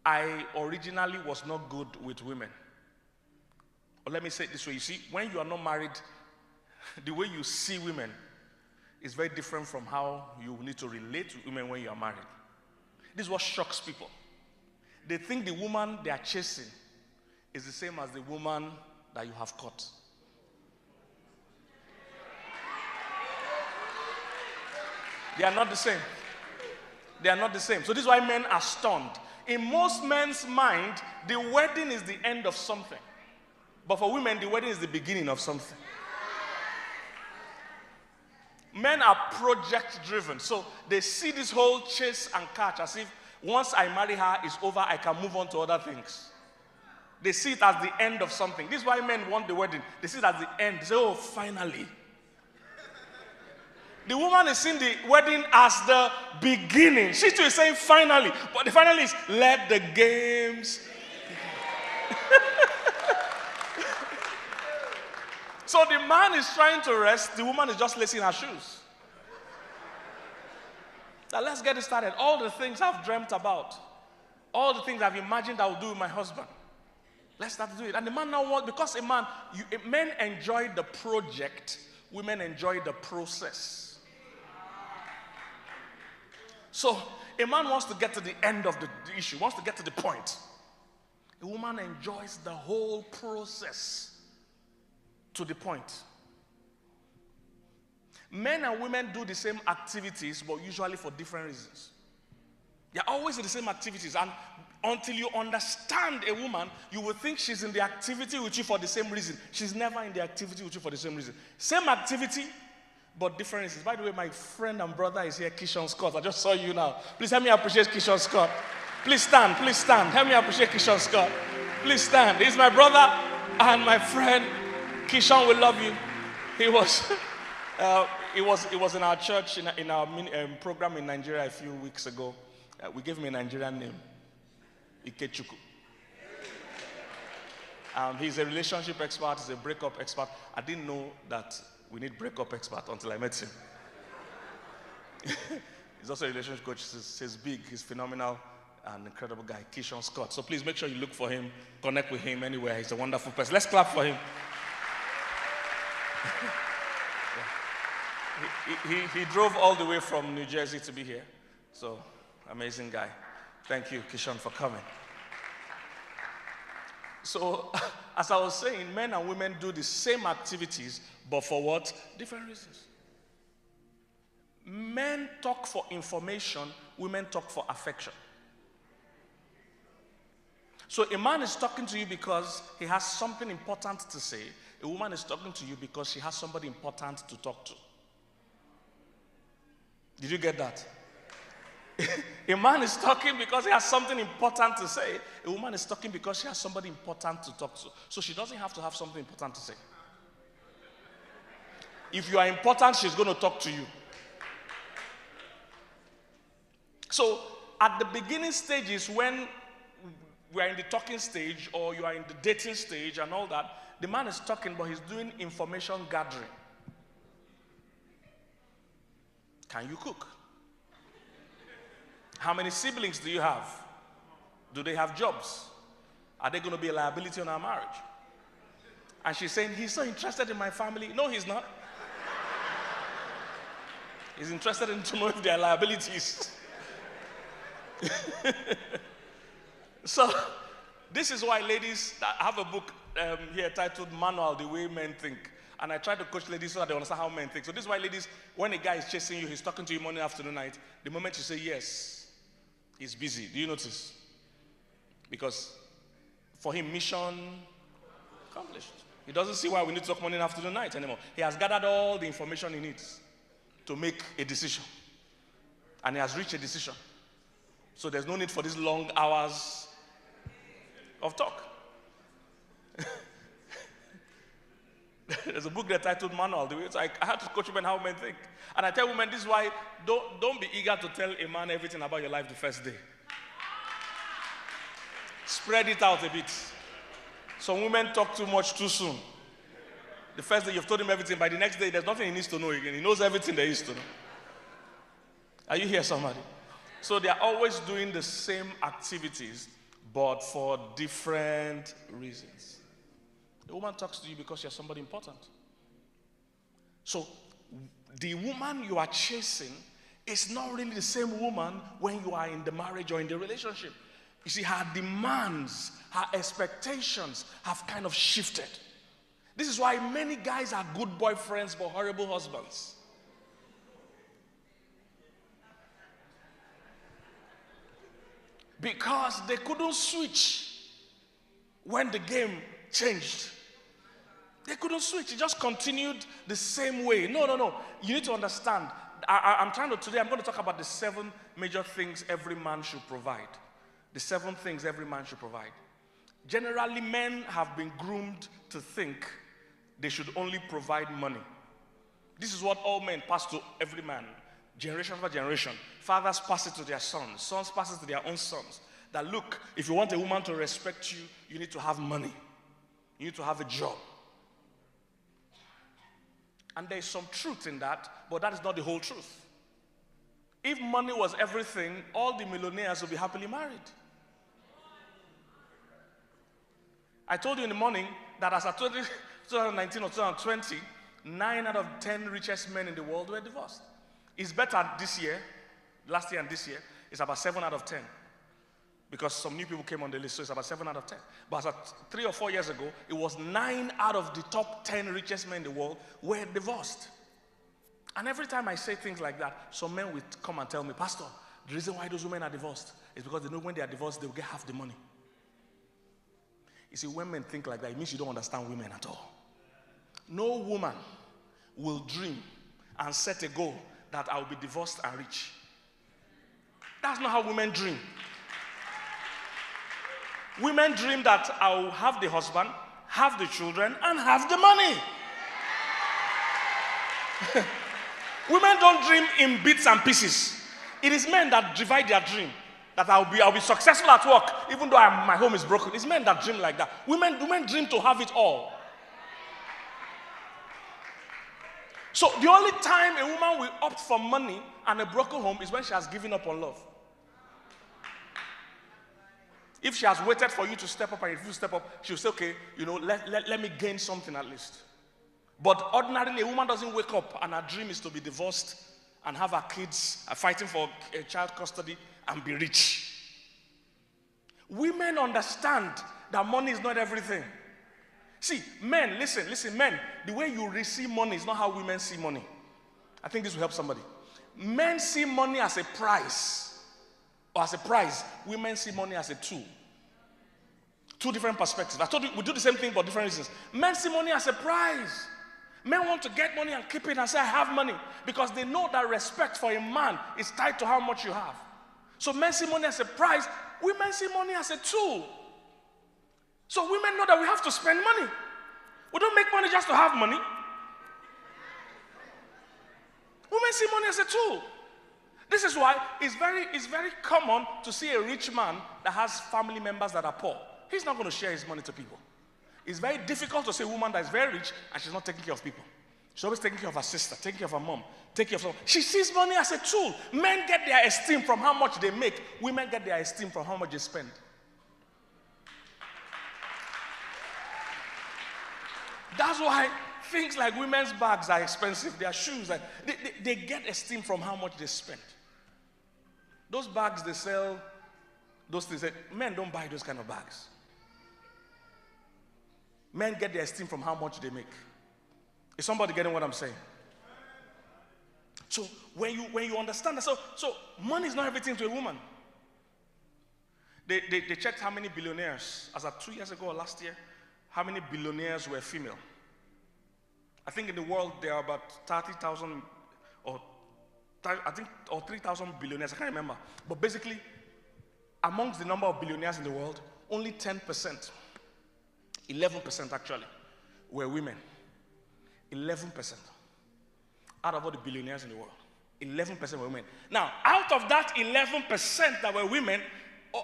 I originally was not good with women. Or let me say it this way. You see, when you are not married, the way you see women is very different from how you need to relate to women when you are married. This is what shocks people. They think the woman they are chasing is the same as the woman that you have caught. They are not the same. They are not the same. So this is why men are stunned. In most men's mind, the wedding is the end of something. But for women, the wedding is the beginning of something. Men are project-driven. So they see this whole chase and catch as if once I marry her, it's over, I can move on to other things. They see it as the end of something. This is why men want the wedding. They see it as the end. They say, oh, finally. The woman is seeing the wedding as the beginning. She too is saying finally. But the finally is let the games begin. So the man is trying to rest. The woman is just lacing her shoes. Now let's get it started. All the things I've dreamt about. All the things I've imagined I will do with my husband. Let's start to do it. And the man now wants, because men enjoy the project, women enjoy the process. So a man wants to get to the end of the issue, wants to get to the point. A woman enjoys the whole process to the point. Men and women do the same activities, but usually for different reasons. They're always in the same activities, and until you understand a woman, you will think she's in the activity with you for the same reason. She's never in the activity with you for the same reason. Same activity, but different reasons. By the way, my friend and brother is here, Kishon Scott. I just saw you now. Please help me appreciate Kishon Scott. Please stand, please stand. Help me appreciate Kishon Scott. Please stand. He's my brother and my friend. Kishon will love you. He was in our church, in our program in Nigeria a few weeks ago. We gave him a Nigerian name, Ikechukwu. He's a relationship expert, he's a breakup expert. I didn't know that we need breakup expert until I met him. He's also a relationship coach. He's big, he's phenomenal, an incredible guy, Kishon Scott. So please make sure you look for him, connect with him anywhere. He's a wonderful person. Let's clap for him. He drove all the way from New Jersey to be here. So, amazing guy. Thank you, Kishon, for coming. So, as I was saying, men and women do the same activities, but for what? Different reasons. Men talk for information, women talk for affection. So a man is talking to you because he has something important to say. A woman is talking to you because she has somebody important to talk to. Did you get that? A man is talking because he has something important to say. A woman is talking because she has somebody important to talk to. So she doesn't have to have something important to say. If you are important, she's going to talk to you. So at the beginning stages, when we are in the talking stage or you are in the dating stage and all that, the man is talking, but he's doing information gathering. Can you cook? How many siblings do you have? Do they have jobs? Are they going to be a liability on our marriage? And she's saying, he's so interested in my family. No, he's not. He's interested in to know if there are liabilities. So, this is why ladies, I have a book here titled Manual, The Way Men Think. And I try to coach ladies so that they understand how men think. So this is why ladies, when a guy is chasing you, he's talking to you morning, afternoon, night, the moment you say yes, he's busy. Do you notice? Because for him, mission accomplished. He doesn't see why we need to talk morning, afternoon, night anymore. He has gathered all the information he needs to make a decision. And he has reached a decision. So there's no need for these long hours of talk. There's a book there titled Manual. It's like, I had to coach women how men think. And I tell women, this is why don't be eager to tell a man everything about your life the first day. Spread it out a bit. Some women talk too much too soon. The first day you've told him everything, by the next day there's nothing he needs to know again. He knows everything there is to know. Are you here, somebody? So they are always doing the same activities, but for different reasons. The woman talks to you because you're somebody important. So the woman you are chasing is not really the same woman when you are in the marriage or in the relationship. You see, her demands, her expectations have kind of shifted. This is why many guys are good boyfriends but horrible husbands. Because they couldn't switch when the game changed. They couldn't switch. It just continued the same way. No. You need to understand. Today I'm going to talk about the 7 major things every man should provide. The 7 things every man should provide. Generally, men have been groomed to think they should only provide money. This is what all men pass to every man, generation after generation. Fathers pass it to their sons. Sons pass it to their own sons. That look, if you want a woman to respect you, you need to have money. You need to have a job. And there is some truth in that, but that is not the whole truth. If money was everything, all the millionaires would be happily married. I told you in the morning that as of 2019 or 2020, 9 out of 10 richest men in the world were divorced. It's better this year, last year and this year, it's about 7 out of 10. Because some new people came on the list, so it's about 7 out of 10. But as of 3 or 4 years ago, it was 9 out of the top 10 richest men in the world were divorced. And every time I say things like that, some men will come and tell me, Pastor, the reason why those women are divorced is because they know when they are divorced, they will get half the money. You see, when men think like that, it means you don't understand women at all. No woman will dream and set a goal that I will be divorced and rich. That's not how women dream. Women dream that I will have the husband, have the children, and have the money. Women don't dream in bits and pieces. It is men that divide their dream. That I'll be successful at work, even though my home is broken. It's men that dream like that. Women dream to have it all. So the only time a woman will opt for money and a broken home is when she has given up on love. If she has waited for you to step up, and if you step up, she'll say, okay, let me gain something at least. But ordinarily, a woman doesn't wake up and her dream is to be divorced and have her kids fighting for a child custody and be rich. Women understand that money is not everything. See, men, listen, men, the way you receive money is not how women see money. I think this will help somebody. Men see money as a prize or as a prize. Women see money as a tool. 2 different perspectives. I told you we do the same thing for different reasons. Men see money as a prize. Men want to get money and keep it and say, I have money, because they know that respect for a man is tied to how much you have. So men see money as a prize. Women see money as a tool. So women know that we have to spend money. We don't make money just to have money. Women see money as a tool. This is why it's very common to see a rich man that has family members that are poor. He's not going to share his money to people. It's very difficult to see a woman that is very rich and she's not taking care of people. She's always taking care of her sister, taking care of her mom, taking care of someone. She sees money as a tool. Men get their esteem from how much they make. Women get their esteem from how much they spend. That's why things like women's bags are expensive. Their shoes, they get esteem from how much they spend. Those bags they sell, those things, men don't buy those kind of bags. Men get their esteem from how much they make. Is somebody getting what I'm saying? So when you understand that, so money is not everything to a woman. They checked how many billionaires, as of 2 years ago or last year, how many billionaires were female. I think in the world there are about 30,000 or 3,000 billionaires, I can't remember. But basically, amongst the number of billionaires in the world, only 10%, 11% actually, were women. 11%. Out of all the billionaires in the world, 11% were women. Now, out of that 11% that were women,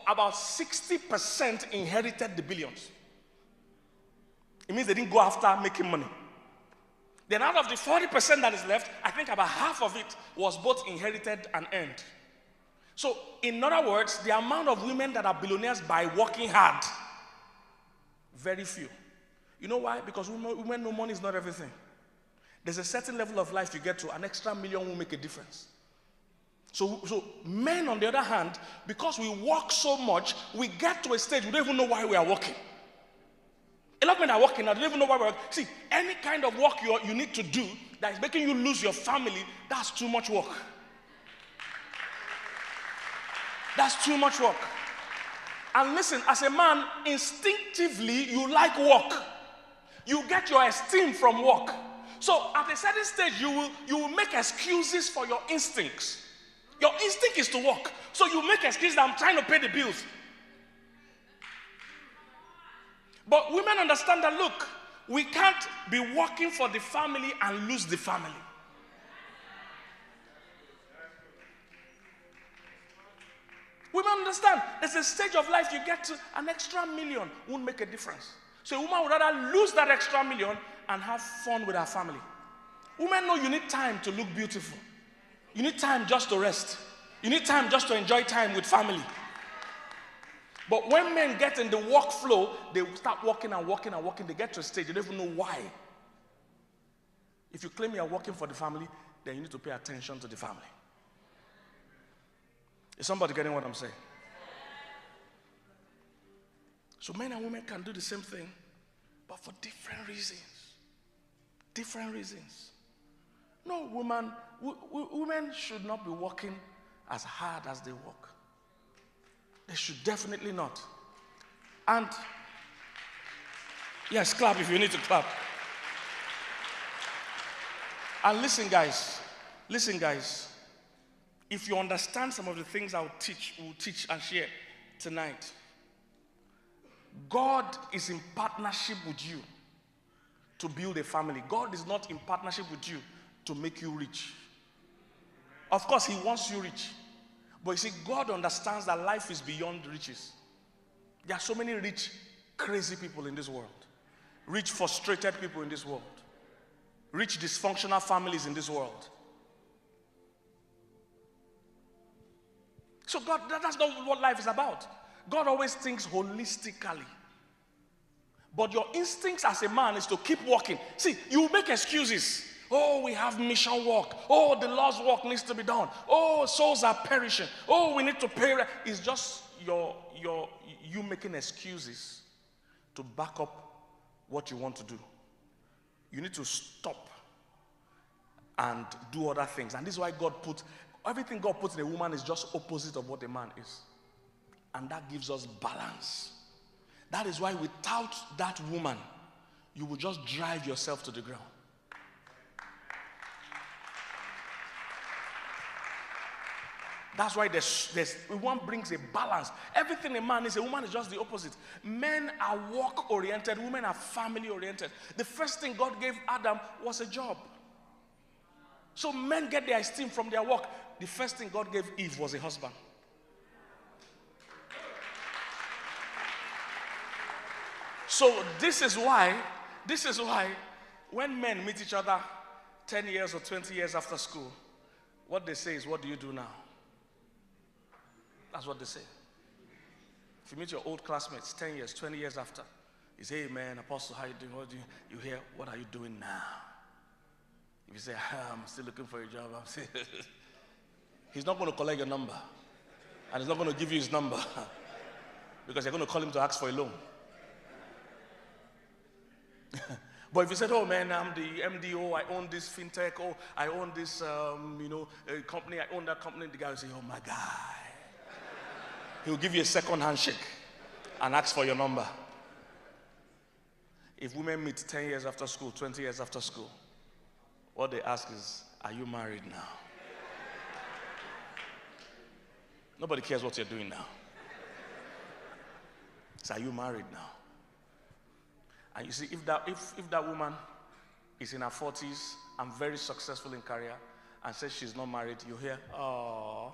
about 60% inherited the billions. It means they didn't go after making money. Then out of the 40% that is left, I think about half of it was both inherited and earned. So, in other words, the amount of women that are billionaires by working hard, very few. You know why? Because women know money is not everything. There's a certain level of life you get to, an extra million will make a difference. So men, on the other hand, because we work so much, we get to a stage we don't even know why we are working. A lot of men are working now, they don't even know why we're working. See, any kind of work you need to do that is making you lose your family, that's too much work. That's too much work. And listen, as a man, instinctively, you like work. You get your esteem from work. So at a certain stage, you will make excuses for your instincts. Your instinct is to work. So you make excuses that I'm trying to pay the bills. But women understand that, look, we can't be working for the family and lose the family. Women understand there's a stage of life you get to an extra million won't make a difference. So a woman would rather lose that extra million and have fun with her family. Women know you need time to look beautiful. You need time just to rest. You need time just to enjoy time with family. But when men get in the workflow, they start working and working and working. They get to a stage, they don't even know why. If you claim you are working for the family, then you need to pay attention to the family. Is somebody getting what I'm saying? So men and women can do the same thing, but for different reasons. Different reasons. No, women should not be working as hard as they work. They should definitely not. And, yes, clap if you need to clap. And listen, guys, if you understand some of the things we'll teach and share tonight, God is in partnership with you to build a family. God is not in partnership with you to make you rich. Of course, he wants you rich. But you see, God understands that life is beyond riches. There are so many rich, crazy people in this world. Rich, frustrated people in this world. Rich, dysfunctional families in this world. So God, that's not what life is about. God always thinks holistically. But your instincts as a man is to keep working. See, you make excuses. Oh, we have mission work. Oh, the Lord's work needs to be done. Oh, souls are perishing. Oh, we need to pay. It's just you making excuses to back up what you want to do. You need to stop and do other things. And this is why everything God puts in a woman is just opposite of what a man is. And that gives us balance. That is why without that woman, you will just drive yourself to the ground. That's why one brings a balance. Everything a man is, a woman is just the opposite. Men are work-oriented, women are family-oriented. The first thing God gave Adam was a job. So men get their esteem from their work. The first thing God gave Eve was a husband. So this is why when men meet each other 10 years or 20 years after school, what they say is, what do you do now? That's what they say. If you meet your old classmates 10 years, 20 years after, you say, hey man, Apostle, how you doing? What do you hear, what are you doing now? If you say, I'm still looking for a job, I'm still he's not going to collect your number. And he's not going to give you his number. Because you're going to call him to ask for a loan. But if you said, oh man, I'm the MDO, I own this fintech, oh, I own this, company, I own that company, the guy will say, oh my God. He'll give you a second handshake and ask for your number. If women meet 10 years after school, 20 years after school, what they ask is, are you married now? Nobody cares what you're doing now. It's, are you married now? And you see, if that woman is in her 40s and very successful in career and says she's not married, you hear, oh.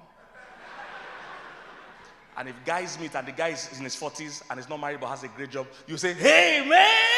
And if guys meet and the guy is in his 40s and is not married but has a great job, you say, hey man!